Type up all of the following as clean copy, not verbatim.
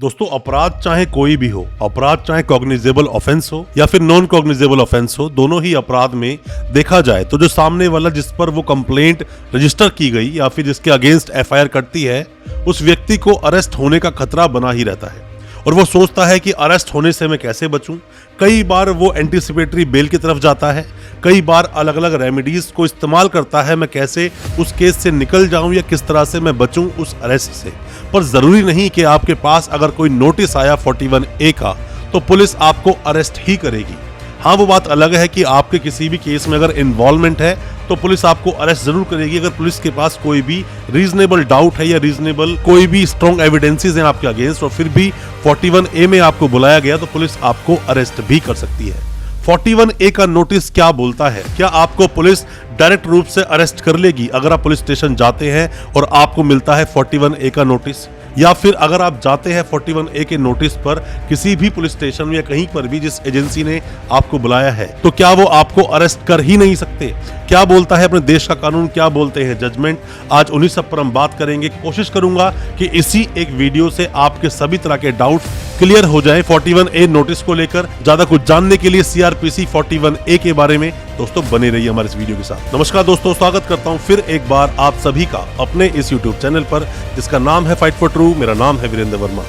दोस्तों अपराध चाहे कोई भी हो, अपराध चाहे कॉग्निजेबल ऑफेंस हो या फिर नॉन कॉग्निजेबल ऑफेंस हो, दोनों ही अपराध में देखा जाए तो जो सामने वाला जिस पर वो कंप्लेंट रजिस्टर की गई या फिर जिसके अगेंस्ट एफआईआर कटती है, उस व्यक्ति को अरेस्ट होने का खतरा बना ही रहता है और वो सोचता है कि अरेस्ट होने से मैं कैसे बचूं। कई बार वो एंटीसिपेटरी बेल की तरफ जाता है, कई बार अलग अलग रेमेडीज को इस्तेमाल करता है, मैं कैसे उस केस से निकल जाऊं या किस तरह से मैं बचूं उस अरेस्ट से। पर जरूरी नहीं कि आपके पास अगर कोई नोटिस आया 41A का तो पुलिस आपको अरेस्ट ही करेगी। हाँ, वो बात अलग है कि आपके किसी भी केस में अगर इन्वॉल्वमेंट है तो पुलिस आपको अरेस्ट जरूर करेगी अगर पुलिस के पास कोई भी रीजनेबल डाउट है या रीजनेबल कोई भी स्ट्रॉन्ग एविडेंसेस हैं आपके अगेंस्ट, और फिर भी 41A में आपको बुलाया गया तो पुलिस आपको अरेस्ट भी कर सकती है। 41A का नोटिस क्या बोलता है? क्या आपको पुलिस डायरेक्ट रूप से अरेस्ट कर लेगी अगर आप पुलिस स्टेशन जाते हैं और आपको मिलता है 41A का नोटिस, या फिर अगर आप जाते हैं 41A के नोटिस पर किसी भी पुलिस स्टेशन में या कहीं पर भी जिस एजेंसी ने आपको बुलाया है, तो क्या वो आपको अरेस्ट कर ही नहीं सकते? क्या बोलता है अपने देश का कानून, क्या बोलते हैं जजमेंट, आज उन्हीं सब पर हम बात करेंगे। कोशिश करूंगा कि इसी एक वीडियो से आपके सभी तरह के डाउट क्लियर हो जाए 41A नोटिस को लेकर। ज्यादा कुछ जानने के लिए CRPC 41A के बारे में दोस्तों बने रहिए हमारे इस वीडियो के साथ। नमस्कार दोस्तों, स्वागत करता हूं फिर एक बार आप सभी का अपने इस YouTube चैनल पर जिसका नाम है फाइट फॉर ट्रू। मेरा नाम है वीरेंद्र वर्मा।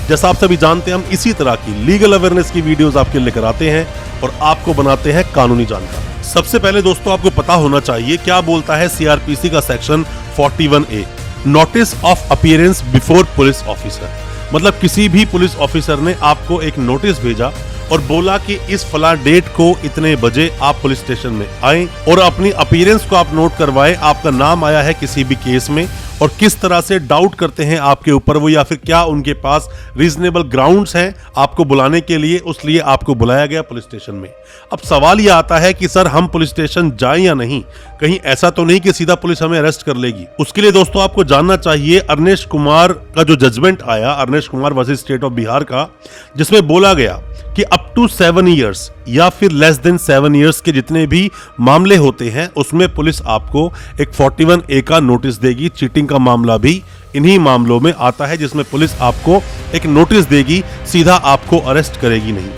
जैसा आप सभी जानते हैं, हम इसी तरह की लीगल अवेयरनेस की वीडियोस आपके लेकर आते हैं और आपको बनाते हैं कानूनी जानकार। सबसे पहले दोस्तों आपको पता होना चाहिए क्या बोलता है CRPC का section 41A, notice of appearance before police officer. मतलब किसी भी पुलिस ऑफिसर ने आपको एक नोटिस भेजा और बोला कि इस फला डेट को इतने बजे आप पुलिस स्टेशन में आए और अपनी अपीयरेंस को आप नोट करवाए, आपका नाम आया है किसी भी केस में और किस तरह से डाउट करते हैं आपके ऊपर वो, या फिर क्या उनके पास रीजनेबल ग्राउंड्स हैं आपको बुलाने के लिए, उसलिए आपको बुलाया गया पुलिस स्टेशन में। अब सवाल ये आता है कि सर हम पुलिस स्टेशन जाएं या नहीं, कहीं ऐसा तो नहीं कि सीधा पुलिस हमें अरेस्ट कर लेगी। उसके लिए दोस्तों आपको जानना चाहिए अरनेश कुमार का जो जजमेंट आया, Arnesh Kumar versus state of Bihar का, जिसमें बोला गया कि अप टू 7 इयर्स या फिर लेस देन 7 इयर्स के जितने भी मामले होते हैं उसमें पुलिस आपको एक 41A का नोटिस देगी। चीटिंग का मामला भी इन्हीं मामलों में आता है जिसमें पुलिस आपको एक नोटिस देगी, सीधा आपको अरेस्ट करेगी नहीं।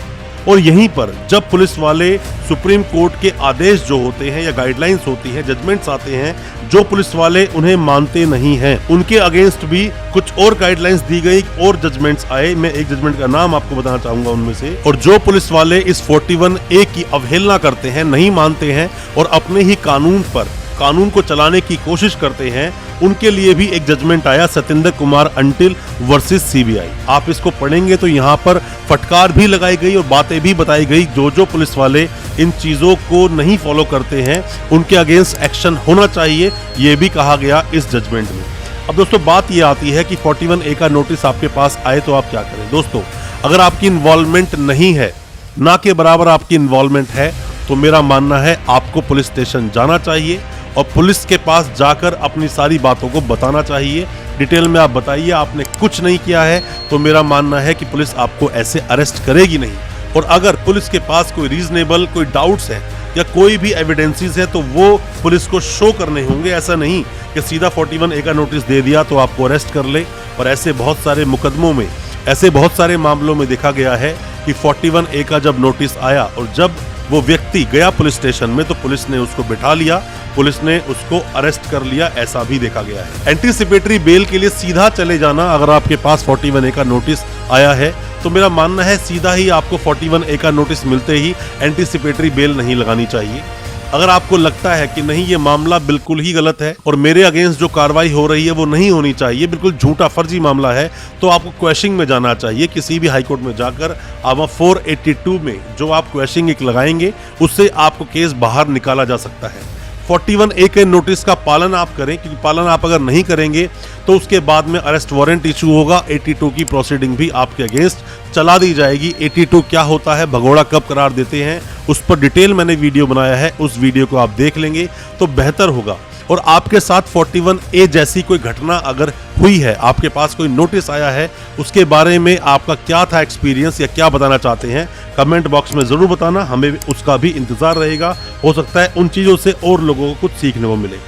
और यहीं पर जब पुलिस वाले सुप्रीम कोर्ट के आदेश जो होते हैं या गाइडलाइंस होती हैं, जजमेंट्स आते हैं, जो पुलिस वाले उन्हें मानते नहीं हैं, उनके अगेंस्ट भी कुछ और गाइडलाइंस दी गई और जजमेंट्स आए। मैं एक जजमेंट का नाम आपको बताना चाहूंगा उनमें से। और जो पुलिस वाले इस 41A की अवहेलना करते हैं, नहीं मानते हैं और अपने ही कानून को चलाने की कोशिश करते हैं, उनके लिए भी एक जजमेंट आया, Satyendra Kumar until versus CBI। आप इसको पढ़ेंगे तो यहाँ पर फटकार भी लगाई गई और बातें भी बताई गई, जो पुलिस वाले इन चीजों को नहीं फॉलो करते हैं उनके अगेंस्ट एक्शन होना चाहिए, ये भी कहा गया इस जजमेंट में। अब दोस्तों बात ये आती है कि 41A का नोटिस आपके पास आए तो आप क्या करें। दोस्तों अगर आपकी इन्वॉल्वमेंट नहीं है, ना के बराबर आपकी इन्वॉल्वमेंट है, तो मेरा मानना है आपको पुलिस स्टेशन जाना चाहिए और पुलिस के पास जाकर अपनी सारी बातों को बताना चाहिए। डिटेल में आप बताइए आपने कुछ नहीं किया है तो मेरा मानना है कि पुलिस आपको ऐसे अरेस्ट करेगी नहीं। और अगर पुलिस के पास कोई रीजनेबल कोई डाउट्स है या कोई भी एविडेंसेस है तो वो पुलिस को शो करने होंगे। ऐसा नहीं कि सीधा 41A का नोटिस दे दिया तो आपको अरेस्ट कर ले। और ऐसे बहुत सारे मुकदमों में, ऐसे बहुत सारे मामलों में देखा गया है कि 41A का जब नोटिस आया और जब वो व्यक्ति गया पुलिस स्टेशन में तो पुलिस ने उसको बिठा लिया, पुलिस ने उसको अरेस्ट कर लिया, ऐसा भी देखा गया है। एंटीसिपेटरी बेल के लिए सीधा चले जाना, अगर आपके पास 41A का नोटिस आया है तो मेरा मानना है सीधा ही आपको 41A का नोटिस मिलते ही एंटीसिपेटरी बेल नहीं लगानी चाहिए। अगर आपको लगता है कि नहीं ये मामला बिल्कुल ही गलत है और मेरे अगेंस्ट जो कार्रवाई हो रही है वो नहीं होनी चाहिए, बिल्कुल झूठा फर्जी मामला है, तो आपको क्वेश्चनिंग में जाना चाहिए। किसी भी हाईकोर्ट में जाकर आप 482 में जो आप क्वेश्चनिंग एक लगाएंगे उससे आपको केस बाहर निकाला जा सकता है। 41A के नोटिस का पालन आप करें, क्योंकि पालन आप अगर नहीं करेंगे तो उसके बाद में अरेस्ट वारंट इशू होगा, 82 की प्रोसीडिंग भी आपके अगेंस्ट चला दी जाएगी। 82 क्या होता है, भगोड़ा कब करार देते हैं, उस पर डिटेल मैंने वीडियो बनाया है, उस वीडियो को आप देख लेंगे तो बेहतर होगा। और आपके साथ 41A जैसी कोई घटना अगर हुई है, आपके पास कोई नोटिस आया है, उसके बारे में आपका क्या था एक्सपीरियंस या क्या बताना चाहते हैं, कमेंट बॉक्स में जरूर बताना, हमें उसका भी इंतजार रहेगा। हो सकता है उन चीजों से और लोगों को कुछ सीखने को मिले।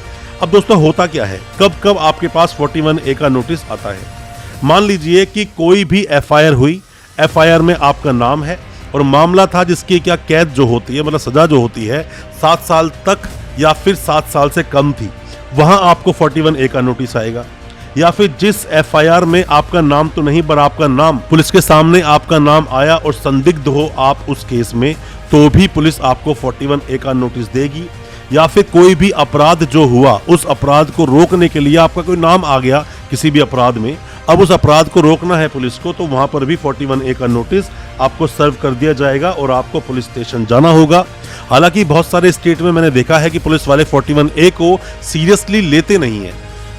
अब दोस्तों होता क्या है, कब कब आपके पास 41A का नोटिस आता है। मान लीजिए कि कोई भी एफआईआर हुई, एफआईआर में आपका नाम है और मामला था जिसकी क्या कैद जो होती है, मतलब सजा जो होती है 7 साल तक या फिर 7 साल से कम थी, वहां आपको 41A का नोटिस आएगा। या फिर जिस एफआईआर में आपका नाम तो नहीं पर आपका नाम पुलिस के सामने आपका नाम आया और संदिग्ध हो आप उस केस में, तो भी पुलिस आपको 41A का नोटिस देगी। या फिर कोई भी अपराध जो हुआ, उस अपराध को रोकने के लिए आपका कोई नाम आ गया किसी भी अपराध में, अब उस अपराध को रोकना है पुलिस को, तो वहां पर भी 41A का नोटिस आपको सर्व कर दिया जाएगा और आपको पुलिस स्टेशन जाना होगा। हालांकि बहुत सारे स्टेट में मैंने देखा है कि पुलिस वाले 41A को सीरियसली लेते नहीं है।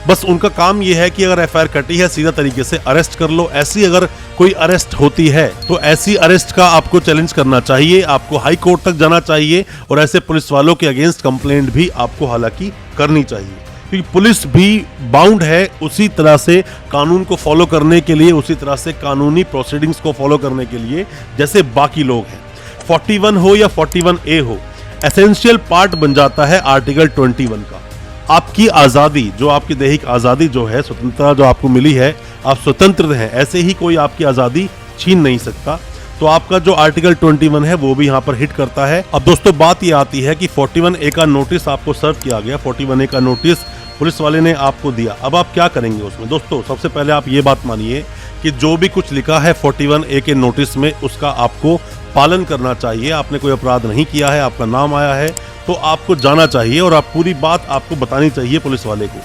बस उनका काम यह है कि अगर एफआईआर कटी है सीधा तरीके से अरेस्ट कर लो। ऐसी अगर कोई अरेस्ट होती है तो ऐसी अरेस्ट का आपको चैलेंज करना चाहिए, आपको हाई कोर्ट तक जाना चाहिए और ऐसे पुलिस वालों के अगेंस्ट कंप्लेंट भी आपको हालांकि करनी चाहिए, क्योंकि पुलिस भी बाउंड है उसी तरह से कानून को फॉलो करने के लिए, उसी तरह से कानूनी प्रोसीडिंग्स को फॉलो करने के लिए जैसे बाकी लोग हैं। 41 हो या 41A हो, एसेंशियल पार्ट बन जाता है आर्टिकल 21 का। आपकी आज़ादी, जो आपकी दैहिक आज़ादी जो है, स्वतंत्रता जो आपको मिली है, आप स्वतंत्र हैं, ऐसे ही कोई आपकी आज़ादी छीन नहीं सकता। तो आपका जो आर्टिकल 21 है वो भी यहाँ पर हिट करता है। अब दोस्तों बात ये आती है कि 41A का नोटिस आपको सर्व किया गया, 41A का नोटिस पुलिस वाले ने आपको दिया, अब आप क्या करेंगे उसमें? दोस्तों सबसे पहले आप ये बात मानिए कि जो भी कुछ लिखा है 41A के नोटिस में उसका आपको पालन करना चाहिए। आपने कोई अपराध नहीं किया है, आपका नाम आया है तो आपको जाना चाहिए और आप पूरी बात आपको बतानी चाहिए पुलिस वाले को।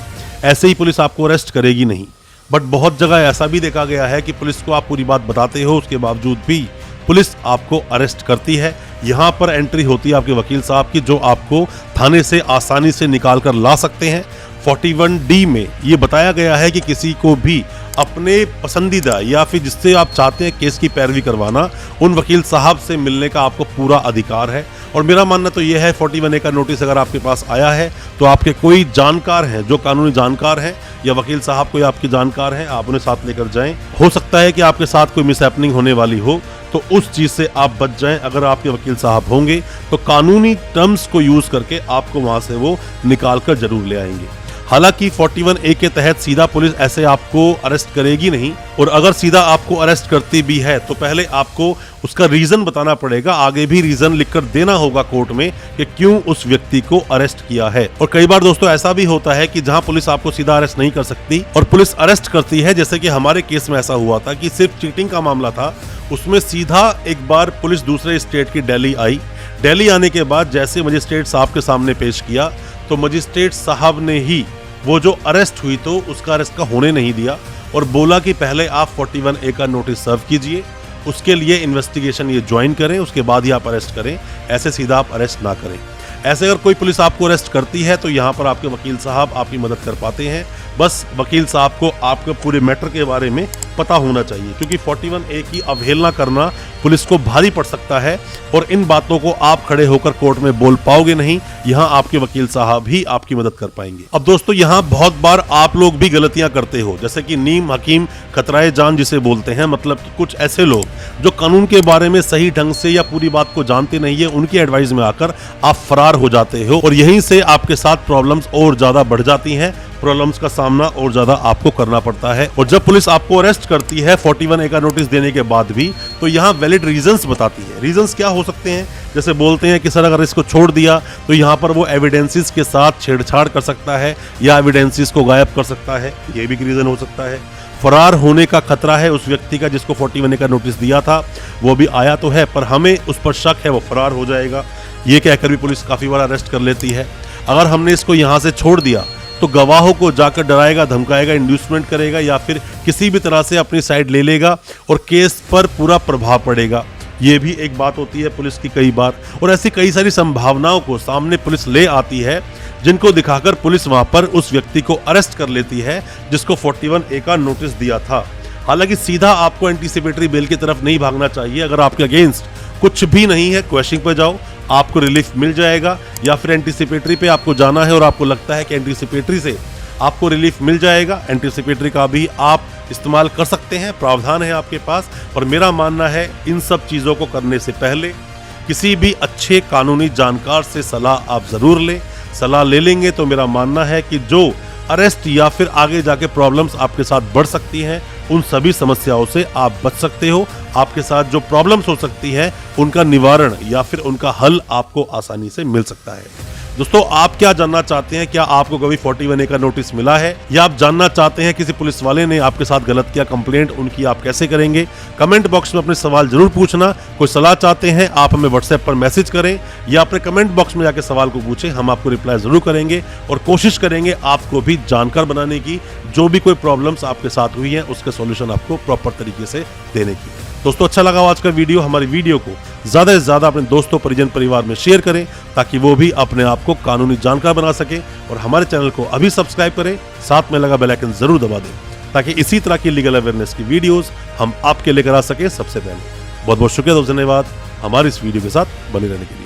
ऐसे ही पुलिस आपको अरेस्ट करेगी नहीं। बट बहुत जगह ऐसा भी देखा गया है कि पुलिस को आप पूरी बात बताते हो, उसके बावजूद भी पुलिस आपको अरेस्ट करती है। यहाँ पर एंट्री होती है आपके वकील साहब की, जो आपको थाने से आसानी से निकाल कर ला सकते हैं। 41D में ये बताया गया है कि किसी को भी अपने पसंदीदा या फिर जिससे आप चाहते हैं केस की पैरवी करवाना, उन वकील साहब से मिलने का आपको पूरा अधिकार है। और मेरा मानना तो यह है 41A का नोटिस अगर आपके पास आया है तो आपके कोई जानकार हैं, जो कानूनी जानकार हैं या वकील साहब कोई आपके जानकार हैं, आप उन्हें साथ लेकर जाएं। हो सकता है कि आपके साथ कोई मिसहैपनिंग होने वाली हो तो उस चीज से आप बच जाएं। अगर आपके वकील साहब होंगे तो कानूनी टर्म्स को यूज करके आपको वहां से वो निकाल कर जरूर ले आएंगे। हालांकि 41A के तहत सीधा पुलिस ऐसे आपको अरेस्ट करेगी नहीं, और अगर सीधा आपको अरेस्ट करती भी है तो पहले आपको उसका रीजन बताना पड़ेगा, आगे भी रीजन लिखकर देना होगा कोर्ट में कि क्यों उस व्यक्ति को अरेस्ट किया है। और कई बार दोस्तों ऐसा भी होता है कि जहां पुलिस आपको सीधा अरेस्ट नहीं कर सकती और पुलिस अरेस्ट करती है, जैसे कि हमारे केस में ऐसा हुआ था कि सिर्फ चीटिंग का मामला था, उसमें सीधा एक बार पुलिस दूसरे स्टेट की दिल्ली आई। दिल्ली आने के बाद जैसे मजिस्ट्रेट साहब के सामने पेश किया तो मजिस्ट्रेट साहब ने ही वो जो अरेस्ट हुई तो उसका अरेस्ट का होने नहीं दिया और बोला कि पहले आप 41A का नोटिस सर्व कीजिए, उसके लिए इन्वेस्टिगेशन ये ज्वाइन करें, उसके बाद ही आप अरेस्ट करें, ऐसे सीधा आप अरेस्ट ना करें। ऐसे अगर कोई पुलिस आपको अरेस्ट करती है तो यहाँ पर आपके वकील साहब आपकी मदद कर पाते हैं। बस वकील साहब को आपके पूरे मैटर के बारे में पता होना चाहिए, क्योंकि 41A की अवहेलना करना पुलिस को भारी पड़ सकता है और इन बातों को आप खड़े होकर कोर्ट में बोल पाओगे नहीं। यहाँ आपके वकील साहब ही आपकी मदद कर पाएंगे। अब दोस्तों यहाँ बहुत बार आप लोग भी गलतियां करते हो, जैसे कि नीम हकीम खतराए जान जिसे बोलते हैं, मतलब कि कुछ ऐसे लोग जो कानून के बारे में सही ढंग से या पूरी बात को जानते नहीं है, उनकी एडवाइस में आकर आप फरार हो जाते हो और यहीं से आपके साथ प्रॉब्लम्स और ज्यादा बढ़ जाती हैं, प्रॉब्लम्स का सामना और ज्यादा आपको करना पड़ता है। और जब पुलिस आपको अरेस्ट करती है 41A का नोटिस देने के बाद भी, तो यहाँ वैलिड रीजंस बताती है। रीजंस क्या हो सकते हैं? जैसे बोलते हैं कि सर अगर इसको छोड़ दिया तो यहाँ पर वो एविडेंसेस के साथ छेड़छाड़ कर सकता है या एविडेंसेस को गायब कर सकता है, ये भी रीजन हो सकता है। फरार होने का खतरा है उस व्यक्ति का जिसको 41A का नोटिस दिया था, वो भी आया तो है पर हमें उस पर शक है वो फरार हो जाएगा, ये कहकर भी पुलिस काफी बार अरेस्ट कर लेती है। अगर हमने इसको यहाँ से छोड़ दिया तो गवाहों को जाकर डराएगा, धमकाएगा, इंड्यूसमेंट करेगा या फिर किसी भी तरह से अपनी साइड ले लेगा और केस पर पूरा प्रभाव पड़ेगा। ये भी एक बात होती है पुलिस की कई बार, और ऐसी कई सारी संभावनाओं को सामने पुलिस ले आती है जिनको दिखाकर पुलिस वहां पर उस व्यक्ति को अरेस्ट कर लेती है जिसको 41A का नोटिस दिया था। हालांकि सीधा आपको एंटीसिपेटरी बेल की तरफ नहीं भागना चाहिए। अगर आपके अगेंस्ट कुछ भी नहीं है, क्वेश्चनिंग पे जाओ, आपको रिलीफ मिल जाएगा। या फिर एंटीसिपेटरी पे आपको जाना है और आपको लगता है कि एंटीसिपेटरी से आपको रिलीफ मिल जाएगा, एंटीसिपेटरी का भी आप इस्तेमाल कर सकते हैं, प्रावधान है आपके पास। और मेरा मानना है इन सब चीज़ों को करने से पहले किसी भी अच्छे कानूनी जानकार से सलाह आप ज़रूर लें। सलाह ले लेंगे तो मेरा मानना है कि जो अरेस्ट या फिर आगे जाके प्रॉब्लम्स आपके साथ बढ़ सकती हैं, उन सभी समस्याओं से आप बच सकते हो। आपके साथ जो प्रॉब्लम्स हो सकती है उनका निवारण या फिर उनका हल आपको आसानी से मिल सकता है। दोस्तों, आप क्या जानना चाहते हैं? क्या आपको कभी 41A का नोटिस मिला है, या आप जानना चाहते हैं किसी पुलिस वाले ने आपके साथ गलत किया, कंप्लेंट उनकी आप कैसे करेंगे? कमेंट बॉक्स में अपने सवाल जरूर पूछना। कोई सलाह चाहते हैं आप हमें व्हाट्सएप पर मैसेज करें या अपने कमेंट बॉक्स में जाकर सवाल को पूछें, हम आपको रिप्लाई जरूर करेंगे और कोशिश करेंगे आपको भी जानकार बनाने की। जो भी कोई प्रॉब्लम्स आपके साथ हुई है उसके सॉल्यूशन आपको प्रॉपर तरीके से देने की। दोस्तों, अच्छा लगा आज का वीडियो? हमारी वीडियो को ज्यादा से ज्यादा अपने दोस्तों, परिजन, परिवार में शेयर करें ताकि वो भी अपने आप को कानूनी जानकार बना सके, और हमारे चैनल को अभी सब्सक्राइब करें, साथ में लगा बेल आइकन जरूर दबा दें ताकि इसी तरह की लीगल अवेयरनेस की वीडियोस हम आपके लेकर आ सके सबसे पहले। बहुत बहुत शुक्रिया, धन्यवाद हमारी इस वीडियो के साथ बने रहने के लिए।